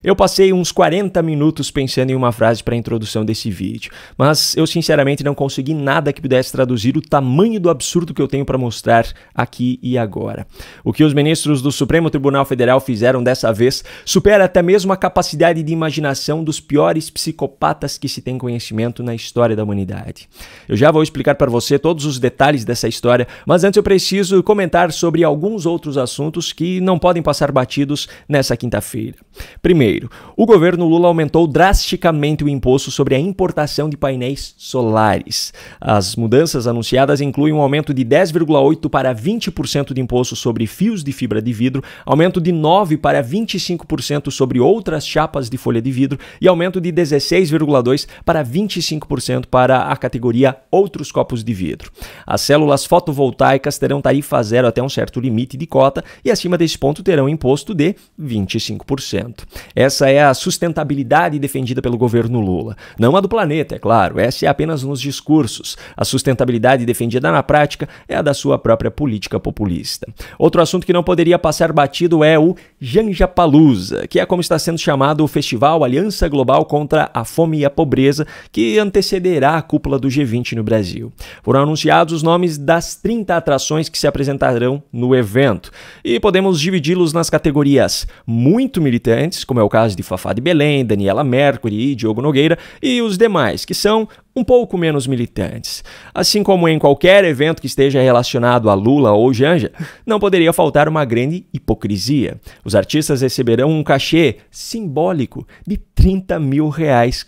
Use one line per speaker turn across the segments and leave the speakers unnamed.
Eu passei uns 40 minutos pensando em uma frase para a introdução desse vídeo, mas eu sinceramente não consegui nada que pudesse traduzir o tamanho do absurdo que eu tenho para mostrar aqui e agora. O que os ministros do Supremo Tribunal Federal fizeram dessa vez supera até mesmo a capacidade de imaginação dos piores psicopatas que se tem conhecimento na história da humanidade. Eu já vou explicar para você todos os detalhes dessa história, mas antes eu preciso comentar sobre alguns outros assuntos que não podem passar batidos nessa quinta-feira. Primeiro, o governo Lula aumentou drasticamente o imposto sobre a importação de painéis solares. As mudanças anunciadas incluem um aumento de 10,8% para 20% de imposto sobre fios de fibra de vidro, aumento de 9% para 25% sobre outras chapas de folha de vidro e aumento de 16,2% para 25% para a categoria outros copos de vidro. As células fotovoltaicas terão tarifa zero até um certo limite de cota e acima desse ponto terão imposto de 25%. Essa é a sustentabilidade defendida pelo governo Lula. Não a do planeta, é claro, essa é apenas nos discursos. A sustentabilidade defendida na prática é a da sua própria política populista. Outro assunto que não poderia passar batido é o Janjapalooza, que é como está sendo chamado o Festival Aliança Global contra a Fome e a Pobreza, que antecederá a cúpula do G20 no Brasil. Foram anunciados os nomes das 30 atrações que se apresentarão no evento, e podemos dividi-los nas categorias muito militantes, como é o caso de Fafá de Belém, Daniela Mercury e Diogo Nogueira, e os demais, que são um pouco menos militantes. Assim como em qualquer evento que esteja relacionado a Lula ou Janja, não poderia faltar uma grande hipocrisia. Os artistas receberão um cachê simbólico de R$30 mil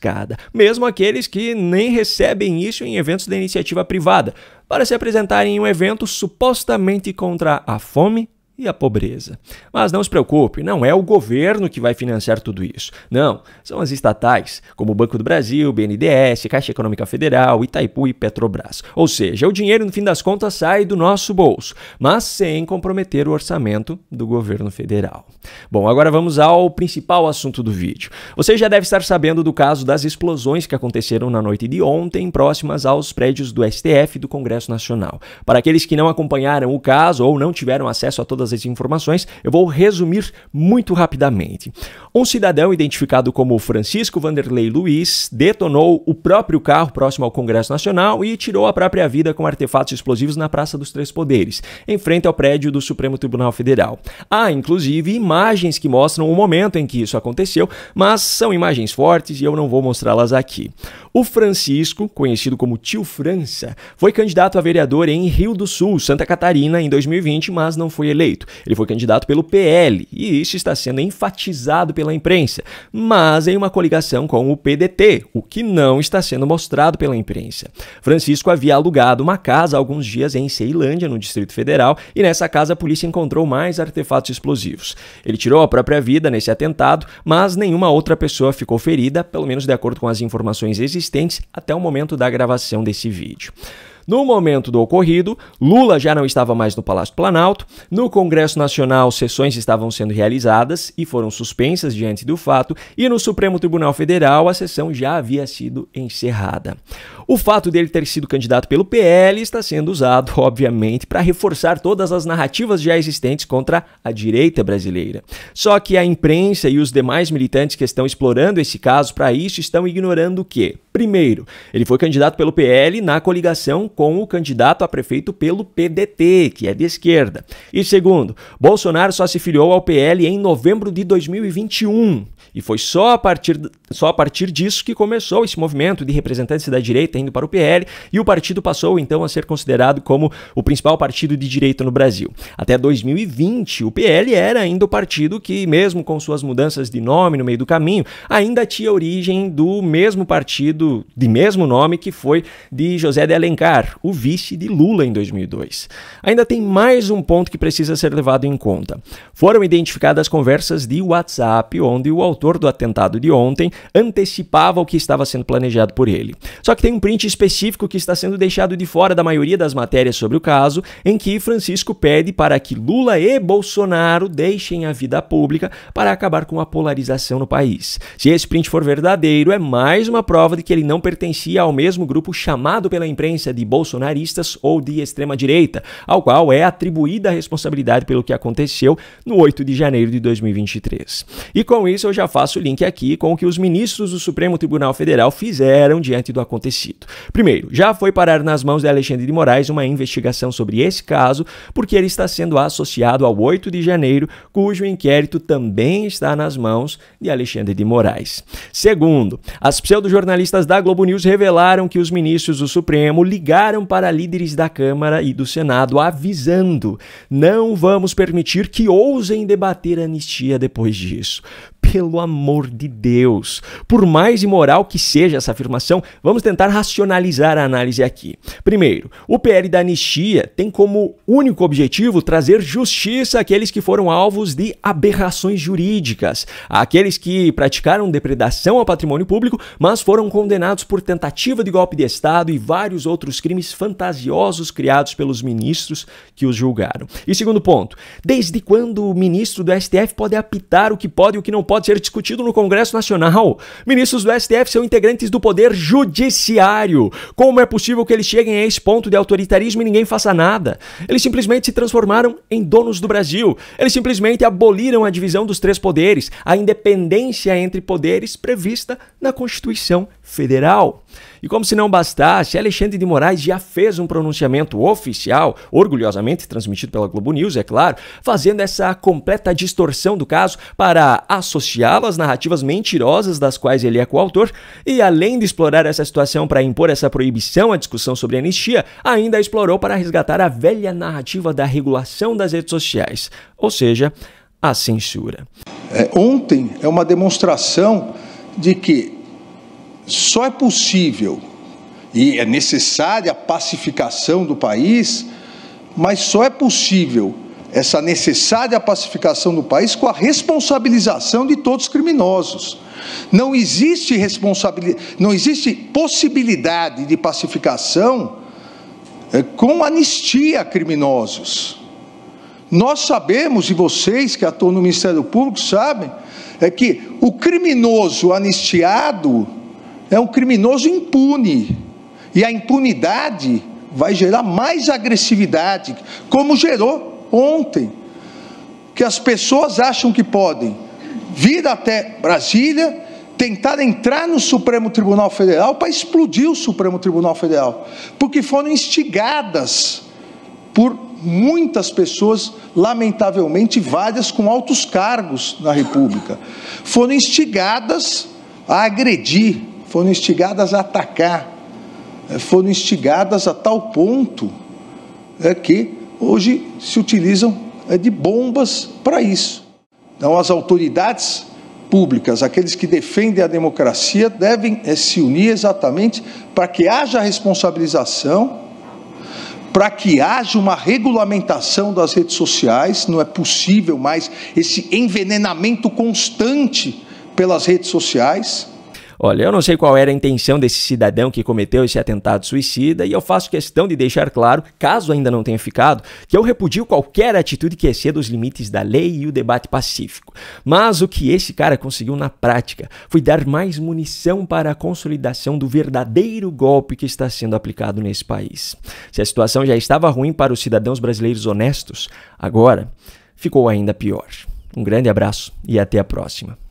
cada, mesmo aqueles que nem recebem isso em eventos da iniciativa privada, para se apresentarem em um evento supostamente contra a fome e a pobreza. Mas não se preocupe, não é o governo que vai financiar tudo isso. Não, são as estatais, como o Banco do Brasil, BNDES, Caixa Econômica Federal, Itaipu e Petrobras. Ou seja, o dinheiro, no fim das contas, sai do nosso bolso, mas sem comprometer o orçamento do governo federal. Bom, agora vamos ao principal assunto do vídeo. Você já deve estar sabendo do caso das explosões que aconteceram na noite de ontem, próximas aos prédios do STF e do Congresso Nacional. Para aqueles que não acompanharam o caso ou não tiveram acesso a todas as informações, eu vou resumir muito rapidamente. Um cidadão identificado como Francisco Vanderlei Luiz detonou o próprio carro próximo ao Congresso Nacional e tirou a própria vida com artefatos explosivos na Praça dos Três Poderes, em frente ao prédio do Supremo Tribunal Federal. Há, inclusive, imagens que mostram o momento em que isso aconteceu, mas são imagens fortes e eu não vou mostrá-las aqui. O Francisco, conhecido como Tio França, foi candidato a vereador em Rio do Sul, Santa Catarina, em 2020, mas não foi eleito. Ele foi candidato pelo PL, e isso está sendo enfatizado pela imprensa, mas em uma coligação com o PDT, o que não está sendo mostrado pela imprensa. Francisco havia alugado uma casa há alguns dias em Ceilândia, no Distrito Federal, e nessa casa a polícia encontrou mais artefatos explosivos. Ele tirou a própria vida nesse atentado, mas nenhuma outra pessoa ficou ferida, pelo menos de acordo com as informações existentes até o momento da gravação desse vídeo. No momento do ocorrido, Lula já não estava mais no Palácio do Planalto, no Congresso Nacional sessões estavam sendo realizadas e foram suspensas diante do fato, e no Supremo Tribunal Federal a sessão já havia sido encerrada. O fato dele ter sido candidato pelo PL está sendo usado, obviamente, para reforçar todas as narrativas já existentes contra a direita brasileira. Só que a imprensa e os demais militantes que estão explorando esse caso para isso estão ignorando o quê? Primeiro, ele foi candidato pelo PL na coligação com o candidato a prefeito pelo PDT, que é de esquerda. E segundo, Bolsonaro só se filiou ao PL em novembro de 2021. E foi só a partir disso que começou esse movimento de representantes da direita indo para o PL, e o partido passou então a ser considerado como o principal partido de direita no Brasil. Até 2020, o PL era ainda o partido que, mesmo com suas mudanças de nome no meio do caminho, ainda tinha origem do mesmo partido de mesmo nome que foi de José de Alencar, o vice de Lula em 2002. Ainda tem mais um ponto que precisa ser levado em conta. Foram identificadas conversas de WhatsApp onde o autor do atentado de ontem antecipava o que estava sendo planejado por ele. Só que tem um print específico que está sendo deixado de fora da maioria das matérias sobre o caso, em que Francisco pede para que Lula e Bolsonaro deixem a vida pública para acabar com a polarização no país. Se esse print for verdadeiro, é mais uma prova de que ele não pertencia ao mesmo grupo chamado pela imprensa de bolsonaristas ou de extrema-direita, ao qual é atribuída a responsabilidade pelo que aconteceu no 8 de janeiro de 2023. E com isso eu já faço o link aqui com o que os ministros do Supremo Tribunal Federal fizeram diante do acontecido. Primeiro, já foi parar nas mãos de Alexandre de Moraes uma investigação sobre esse caso, porque ele está sendo associado ao 8 de janeiro, cujo inquérito também está nas mãos de Alexandre de Moraes. Segundo, as pseudojornalistas da Globo News revelaram que os ministros do Supremo ligaram para líderes da Câmara e do Senado avisando: não vamos permitir que ousem debater a anistia depois disso. Pelo amor de Deus, por mais imoral que seja essa afirmação, vamos tentar racionalizar a análise aqui. Primeiro, o PL da anistia tem como único objetivo trazer justiça àqueles que foram alvos de aberrações jurídicas, àqueles que praticaram depredação ao patrimônio público, mas foram condenados por tentativa de golpe de Estado e vários outros crimes fantasiosos criados pelos ministros que os julgaram. E segundo ponto, desde quando o ministro do STF pode apitar o que pode e o que não pode ser discutido no Congresso Nacional? Ministros do STF são integrantes do Poder Judiciário. Como é possível que eles cheguem a esse ponto de autoritarismo e ninguém faça nada? Eles simplesmente se transformaram em donos do Brasil. Eles simplesmente aboliram a divisão dos três poderes, a independência entre poderes prevista na Constituição Federal. E como se não bastasse, Alexandre de Moraes já fez um pronunciamento oficial, orgulhosamente transmitido pela Globo News, é claro, fazendo essa completa distorção do caso para associá-lo às narrativas mentirosas das quais ele é coautor, e além de explorar essa situação para impor essa proibição à discussão sobre anistia, ainda a explorou para resgatar a velha narrativa da regulação das redes sociais, ou seja, a censura.
Ontem é uma demonstração de que só é possível e é necessária a pacificação do país, mas só é possível essa necessária pacificação do país com a responsabilização de todos os criminosos. Não existe possibilidade de pacificação com anistia a criminosos. Nós sabemos, e vocês que atuam no Ministério Público sabem, que o criminoso anistiado é um criminoso impune, e a impunidade vai gerar mais agressividade, como gerou ontem, que as pessoas acham que podem vir até Brasília, tentar entrar no Supremo Tribunal Federal para explodir o Supremo Tribunal Federal, porque foram instigadas por muitas pessoas, lamentavelmente várias com altos cargos na República, foram instigadas a agredir, foram instigadas a atacar, foram instigadas a tal ponto que hoje se utilizam de bombas para isso. Então, as autoridades públicas, aqueles que defendem a democracia, devem se unir exatamente para que haja responsabilização, para que haja uma regulamentação das redes sociais. Não é possível mais esse envenenamento constante pelas redes sociais.
Olha, eu não sei qual era a intenção desse cidadão que cometeu esse atentado suicida, e eu faço questão de deixar claro, caso ainda não tenha ficado, que eu repudio qualquer atitude que exceda os limites da lei e o debate pacífico. Mas o que esse cara conseguiu na prática foi dar mais munição para a consolidação do verdadeiro golpe que está sendo aplicado nesse país. Se a situação já estava ruim para os cidadãos brasileiros honestos, agora ficou ainda pior. Um grande abraço e até a próxima.